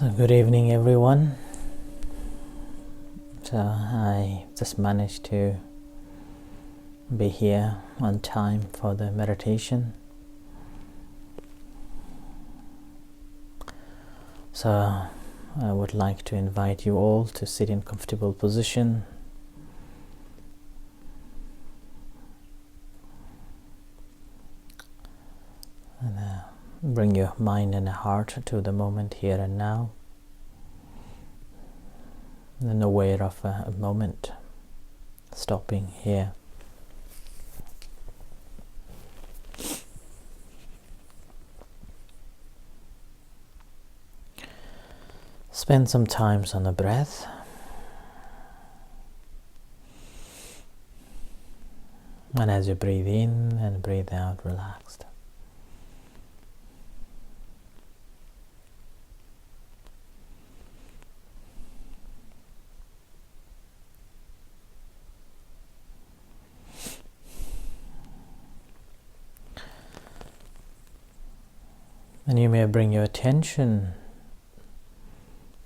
So good evening everyone. So I just managed to be here on time for the meditation. So I would like to invite you all to sit in comfortable position. And bring your mind and heart to the moment here and now. And aware of a moment stopping here. Spend some time on the breath. And as you breathe in and breathe out, relaxed. And you may bring your attention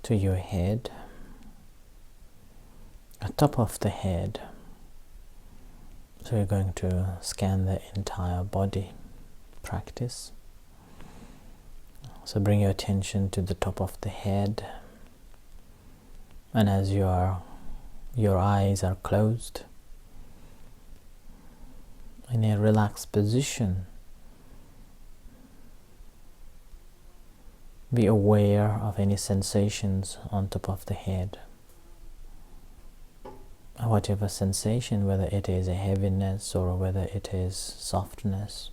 to your head, the top of the head. So you're going to scan the entire body practice. So bring your attention to the top of the head, and as your eyes are closed, in a relaxed position, be aware of any sensations on top of the head. Whatever sensation, whether it is a heaviness or whether it is softness.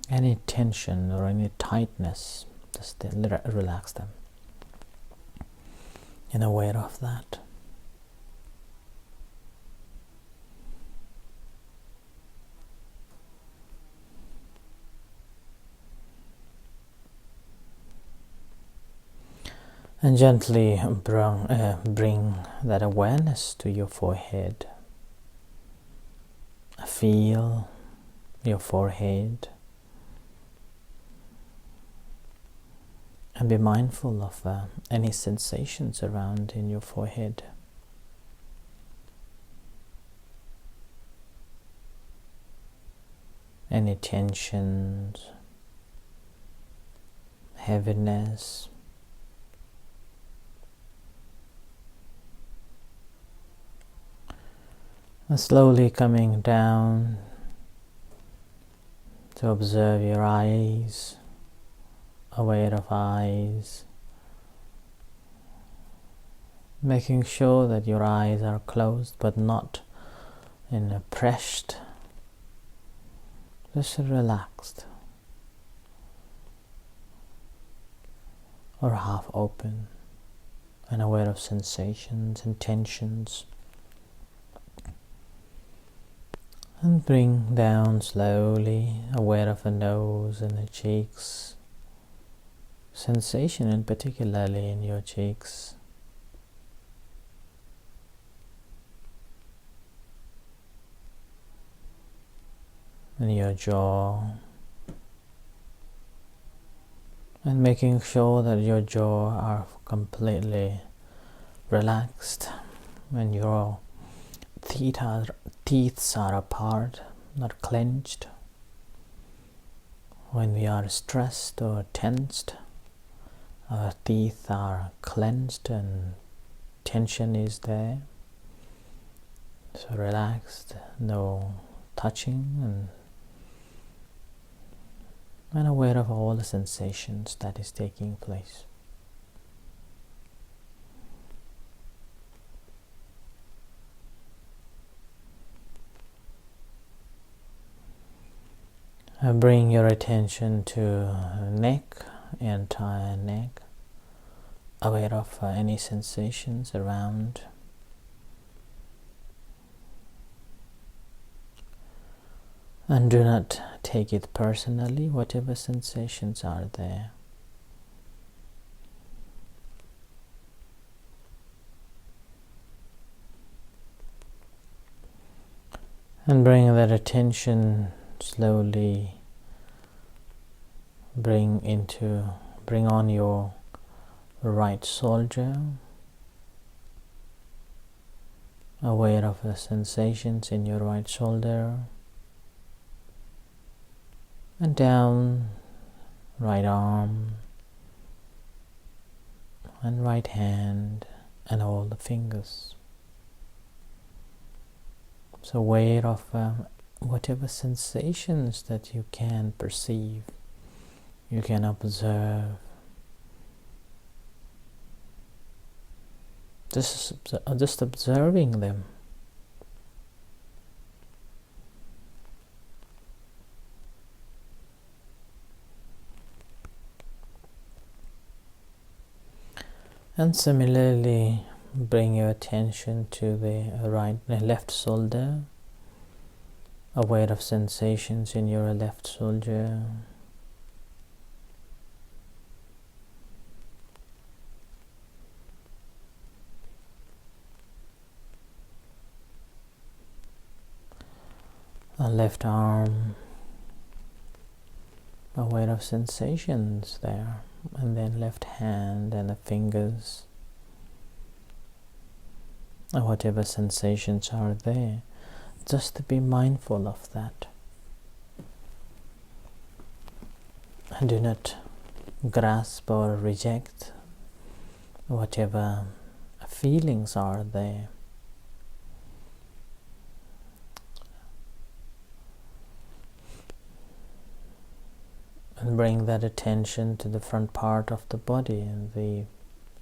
Any tension or any tightness, just relax them. And aware of that. And gently bring that awareness to your forehead. Feel your forehead. And be mindful of any sensations around in your forehead. Any tensions, heaviness. And slowly coming down to observe your eyes, aware of eyes, making sure that your eyes are closed but not in a pressed, just relaxed or half open, and aware of sensations and tensions. And bring down slowly, aware of the nose and the cheeks, sensation and particularly in your cheeks. And your jaw. And making sure that your jaw are completely relaxed when your teeth are apart, not clenched. When we are stressed or tensed, our teeth are clenched and tension is there. So relaxed, no touching, and aware of all the sensations that is taking place. Bring your attention to neck, entire neck, aware of any sensations around. And do not take it personally, whatever sensations are there. And bring that attention slowly bring on your right shoulder, aware of the sensations in your right shoulder, and down right arm and right hand and all the fingers. So aware of whatever sensations that you can perceive, you can observe. Just observing them. And similarly, bring your attention to the left shoulder, aware of sensations in your left shoulder. A left arm, aware of sensations there, and then left hand and the fingers, or whatever sensations are there, just to be mindful of that. And do not grasp or reject whatever feelings are there. And bring that attention to the front part of the body, and the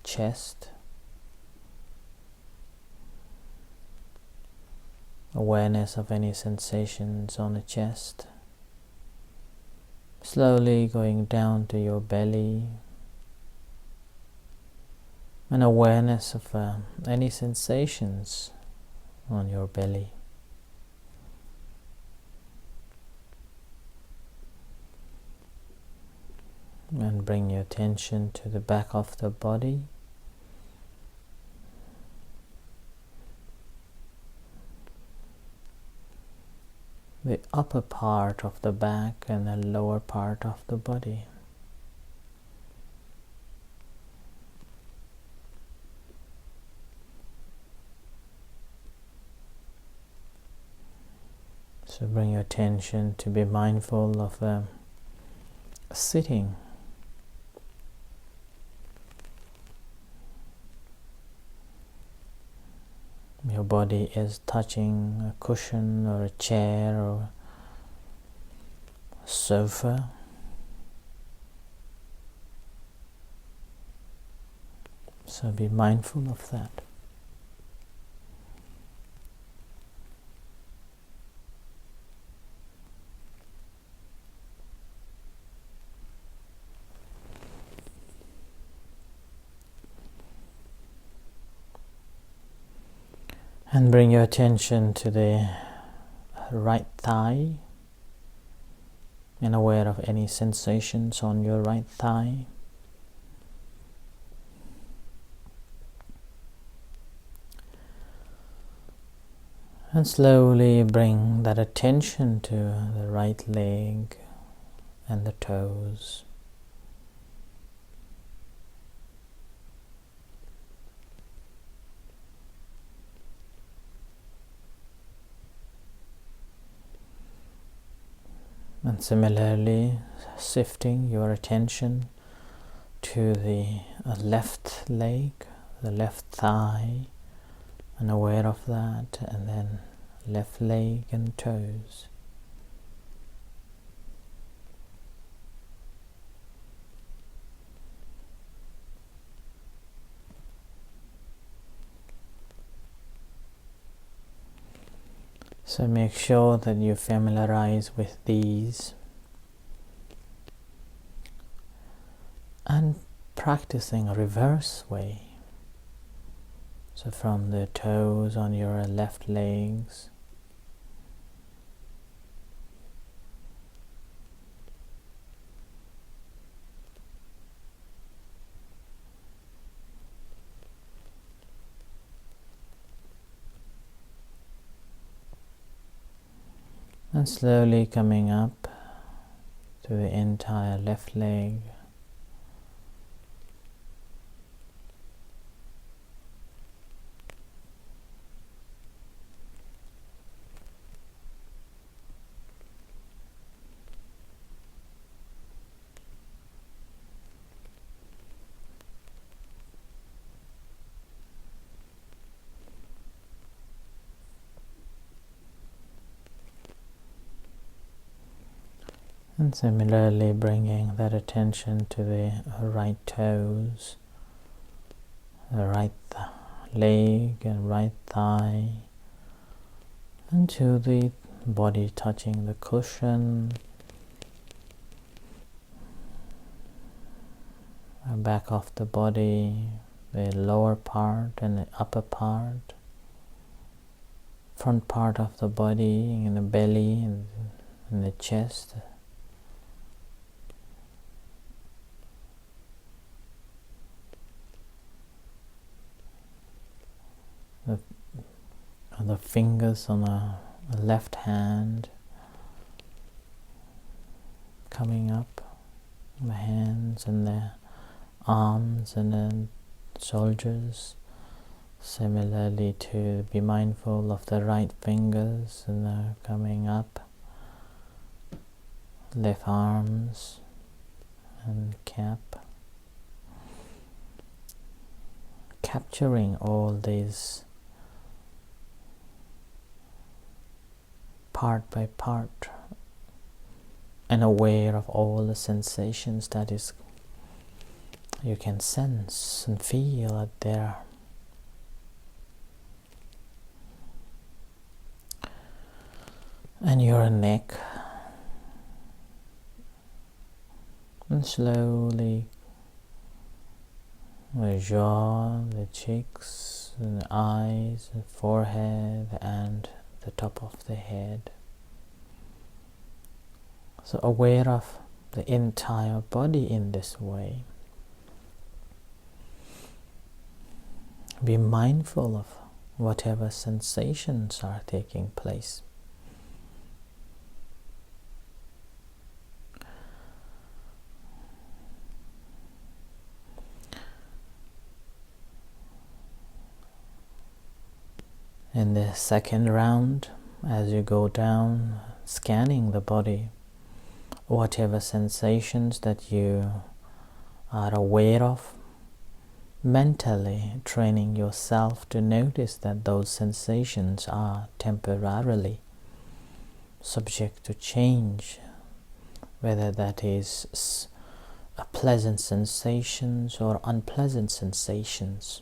chest. Awareness of any sensations on the chest. Slowly going down to your belly. And awareness of any sensations on your belly. And bring your attention to the back of the body. The upper part of the back and the lower part of the body. So bring your attention to be mindful of sitting. Your body is touching a cushion or a chair or a sofa. So be mindful of that. And bring your attention to the right thigh, and aware of any sensations on your right thigh. And slowly bring that attention to the right leg and the toes. And similarly, shifting your attention to the left leg, the left thigh, and aware of that, and then left leg and toes. So make sure that you familiarize with these, and practicing a reverse way. So from the toes on your left legs, and slowly coming up to to the entire left leg. And similarly bringing that attention to the right toes, the right leg and right thigh, and to the body touching the cushion, the back of the body, the lower part and the upper part, front part of the body, and the belly and the chest. The fingers on the left hand coming up, the hands and the arms and the shoulders. Similarly, to be mindful of the right fingers and coming up, left arms and cap. Capturing all these part by part and aware of all the sensations that is you can sense and feel out there. And your neck, and slowly the jaw, the cheeks, and the eyes, the forehead, and the top of the head. So aware of the entire body in this way. Be mindful of whatever sensations are taking place. In the second round, as you go down, scanning the body, whatever sensations that you are aware of, mentally training yourself to notice that those sensations are temporarily subject to change, whether that is pleasant sensations or unpleasant sensations.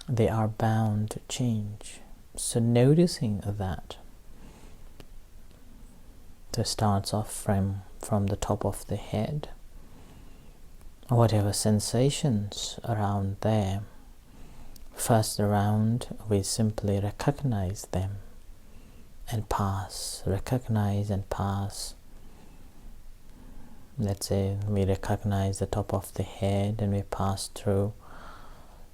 They are bound to change. So noticing that, so starts off from the top of the head, whatever sensations around there. First round, we simply recognize them and pass, recognize and pass. Let's say we recognize the top of the head and we pass through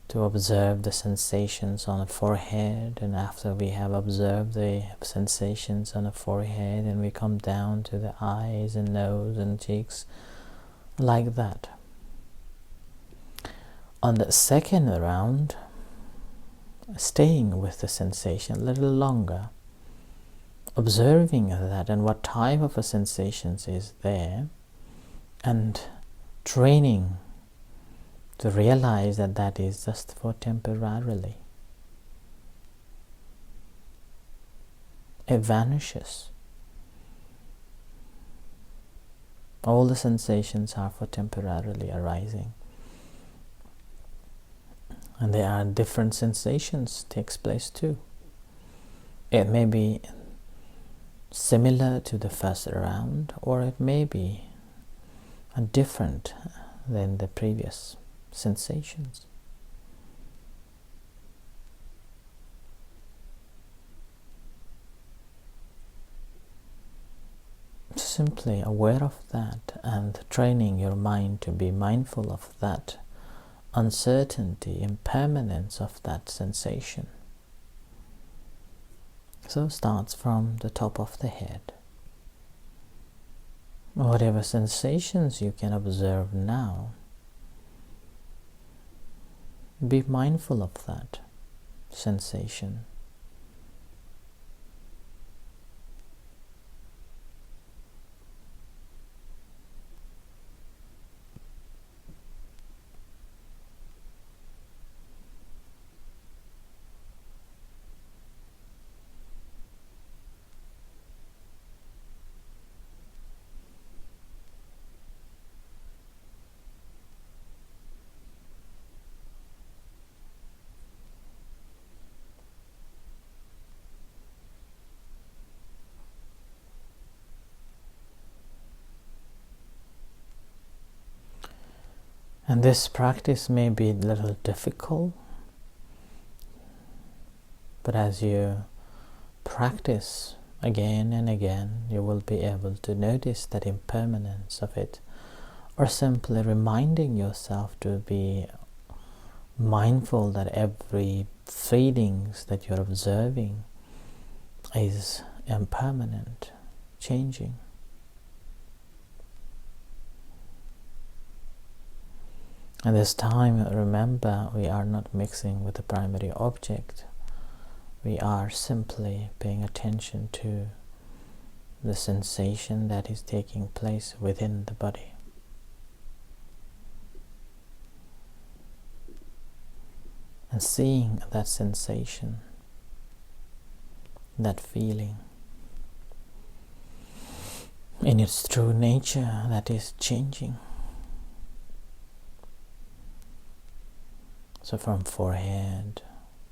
to observe the sensations on the forehead, and after we have observed the sensations on the forehead, and we come down to the eyes and nose and cheeks, like that. On the second round, staying with the sensation a little longer, observing that and what type of a sensations is there, and training to realize that that is just for temporarily. It vanishes. All the sensations are for temporarily arising. And there are different sensations takes place too. It may be similar to the first round, or it may be different than the previous sensations. Simply aware of that and training your mind to be mindful of that uncertainty, impermanence of that sensation. So starts from the top of the head. Whatever sensations you can observe now, be mindful of that sensation. And this practice may be a little difficult, but as you practice again and again, you will be able to notice that impermanence of it, or simply reminding yourself to be mindful that every feelings that you're observing is impermanent, changing. And this time, remember, we are not mixing with the primary object. We are simply paying attention to the sensation that is taking place within the body. And seeing that sensation, that feeling, in its true nature, that is changing. So from forehead,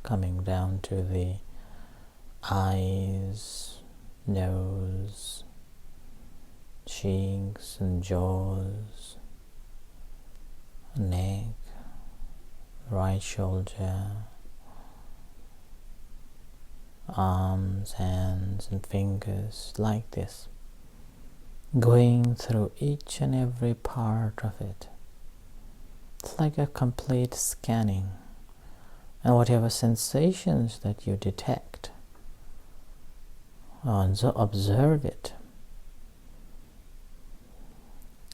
coming down to the eyes, nose, cheeks and jaws, neck, right shoulder, arms, hands and fingers, like this, going through each and every part of it. It's like a complete scanning, and whatever sensations that you detect, observe it.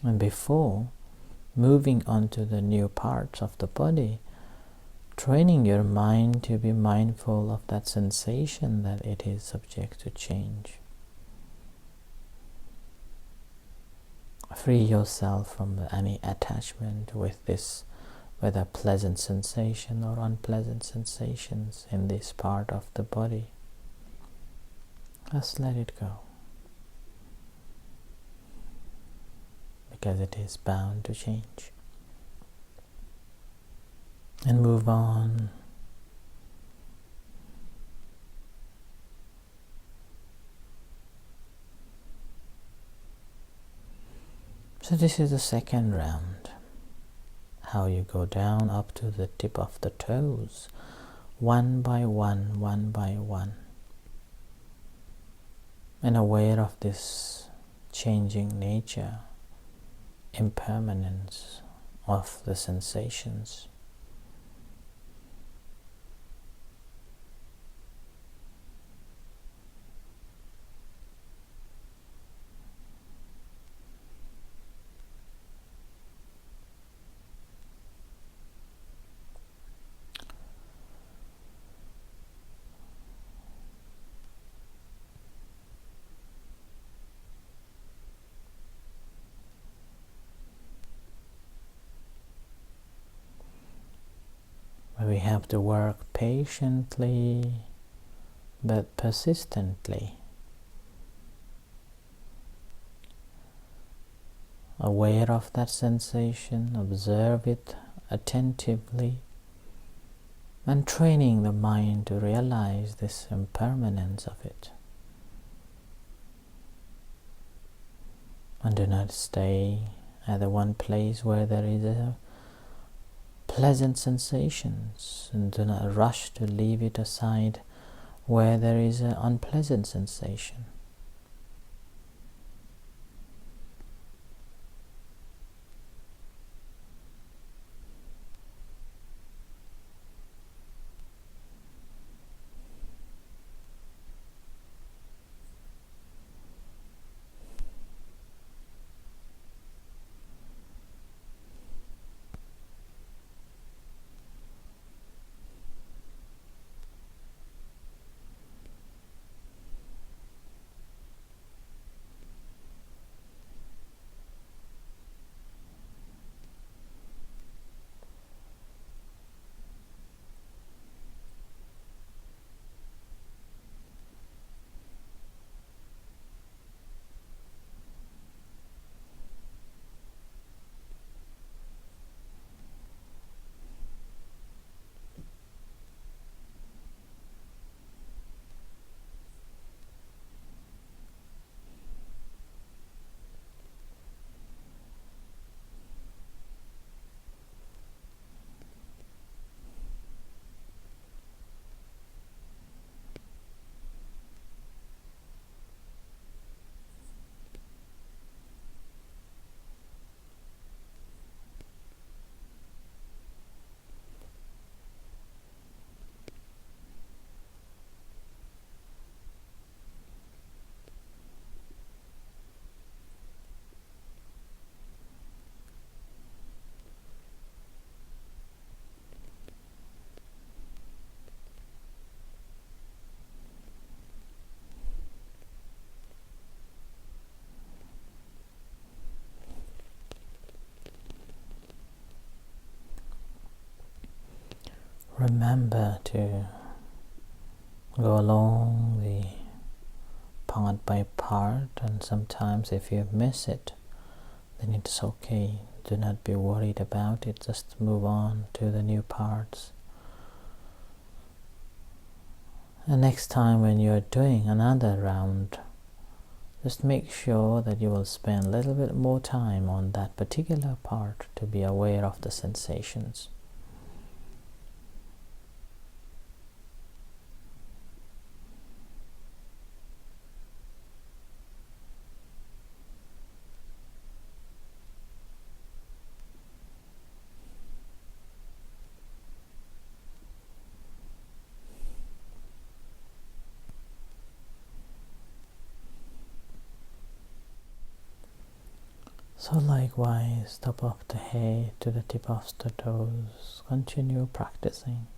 And before moving on to the new parts of the body, training your mind to be mindful of that sensation that it is subject to change. Free yourself from any attachment with this, whether pleasant sensation or unpleasant sensations in this part of the body. Just let it go, because it is bound to change. And move on. So this is the second round. How you go down up to the tip of the toes, one by one, one by one. And aware of this changing nature, impermanence of the sensations. We have to work patiently but persistently, aware of that sensation, observe it attentively, and training the mind to realize this impermanence of it. And do not stay at the one place where there is a pleasant sensations, and do not rush to leave it aside where there is an unpleasant sensation. remember to go along the part by part, and sometimes if you miss it, then it's okay. Do not be worried about it, just move on to the new parts. And next time when you're doing another round, just make sure that you will spend a little bit more time on that particular part to be aware of the sensations. So likewise, top of the head to the tip of the toes, continue practicing.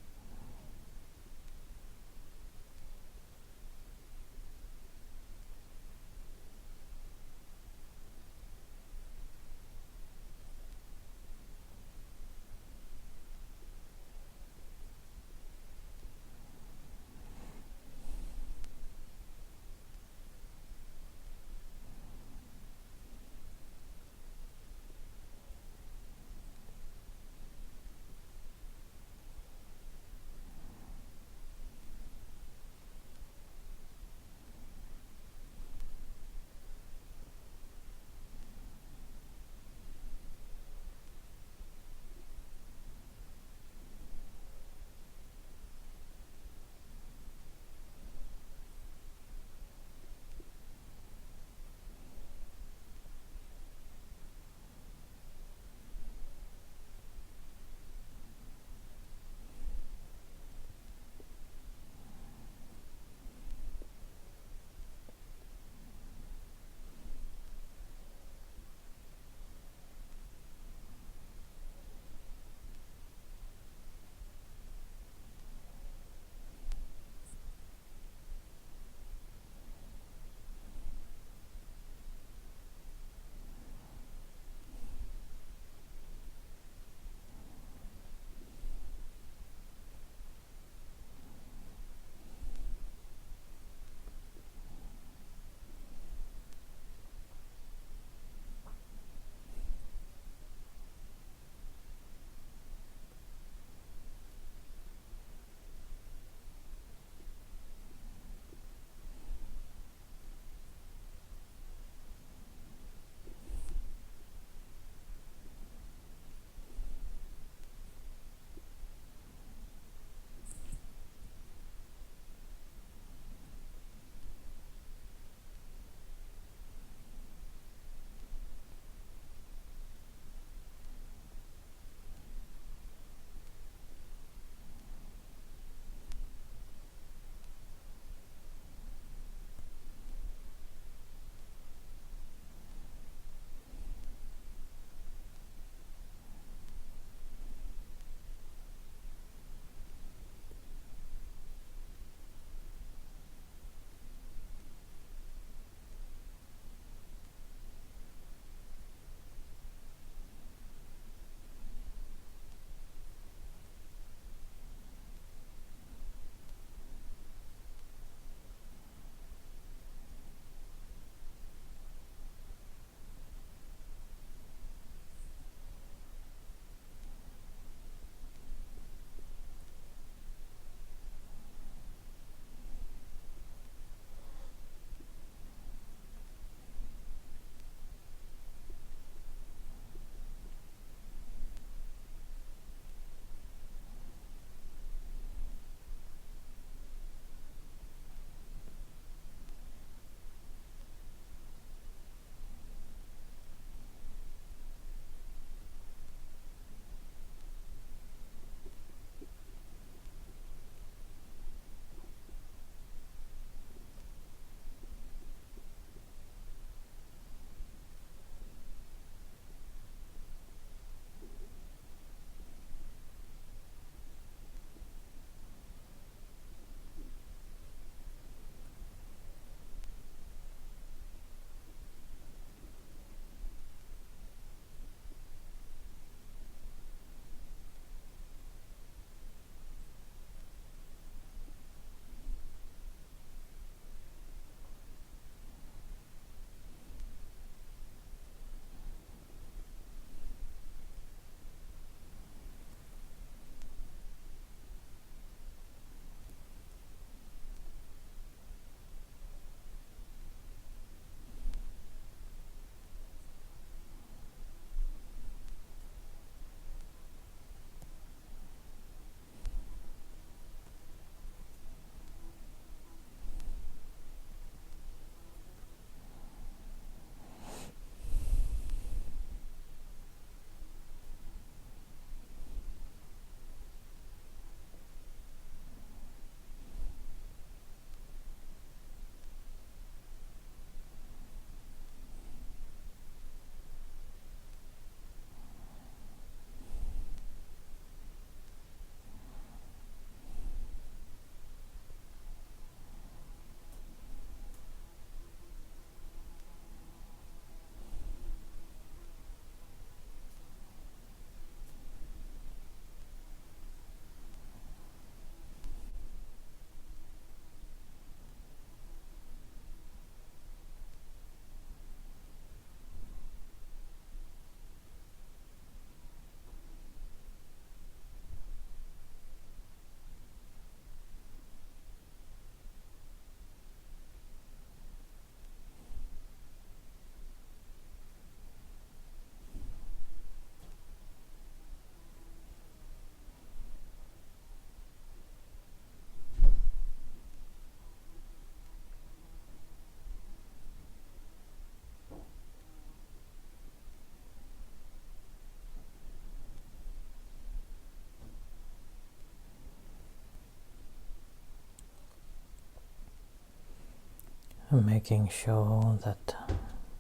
making sure that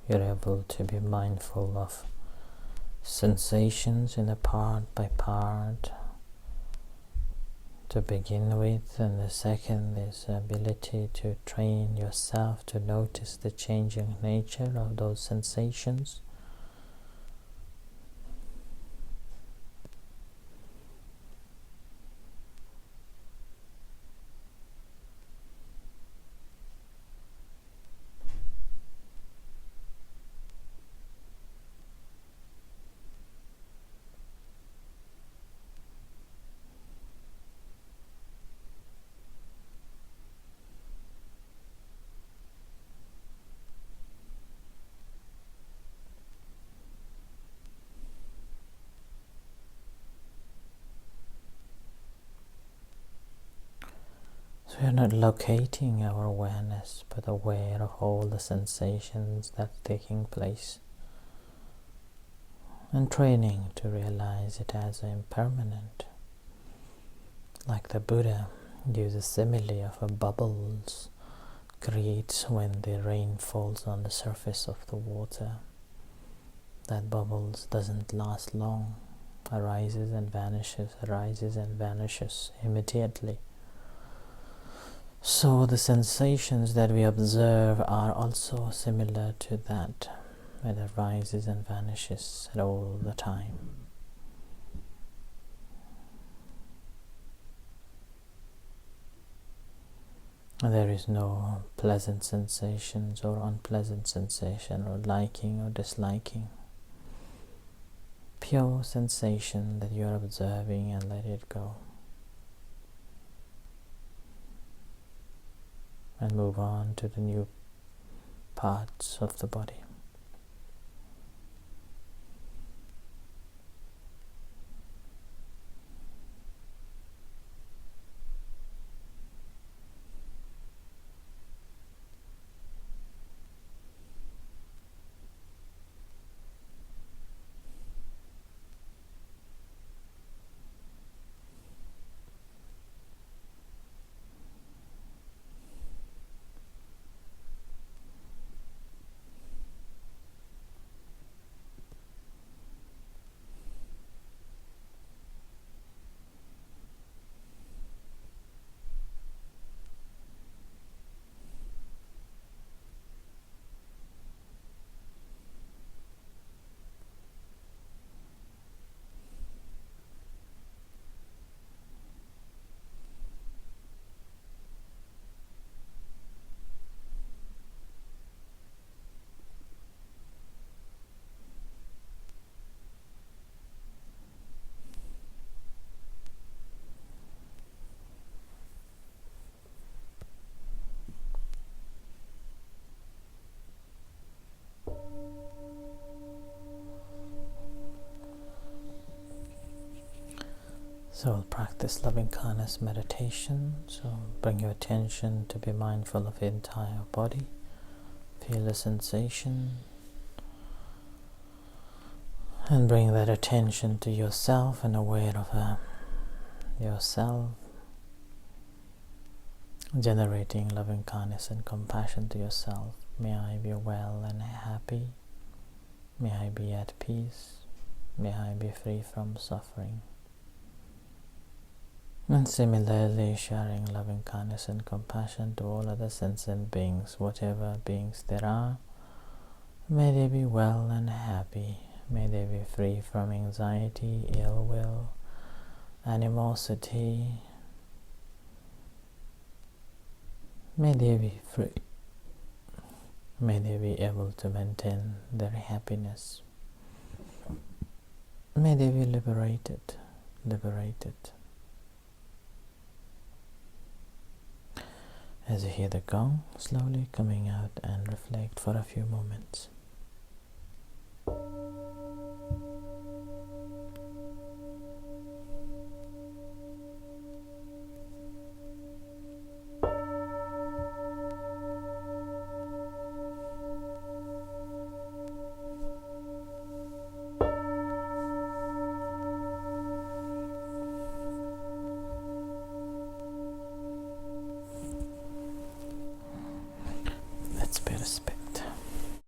you're able to be mindful of sensations in a part by part to begin with, and the second is the ability to train yourself to notice the changing nature of those sensations. So we are not locating our awareness, but aware of all the sensations that's taking place, and training to realize it as impermanent. Like the Buddha uses simile of a bubbles creates when the rain falls on the surface of the water. That bubbles doesn't last long, arises and vanishes immediately. So the sensations that we observe are also similar to that. It arises and vanishes all the time. There is no pleasant sensations or unpleasant sensation, or liking or disliking. Pure sensation that you are observing, and let it go. And move on to the new parts of the body. So we'll practice loving kindness meditation. So bring your attention to be mindful of the entire body. Feel the sensation. And bring that attention to yourself and aware of yourself. Generating loving kindness and compassion to yourself. May I be well and happy. May I be at peace. May I be free from suffering. And similarly, sharing loving kindness and compassion to all other sentient beings, whatever beings there are. May they be well and happy. May they be free from anxiety, ill will, animosity. May they be free. May they be able to maintain their happiness. May they be liberated. As you hear the gong slowly coming out, and reflect for a few moments.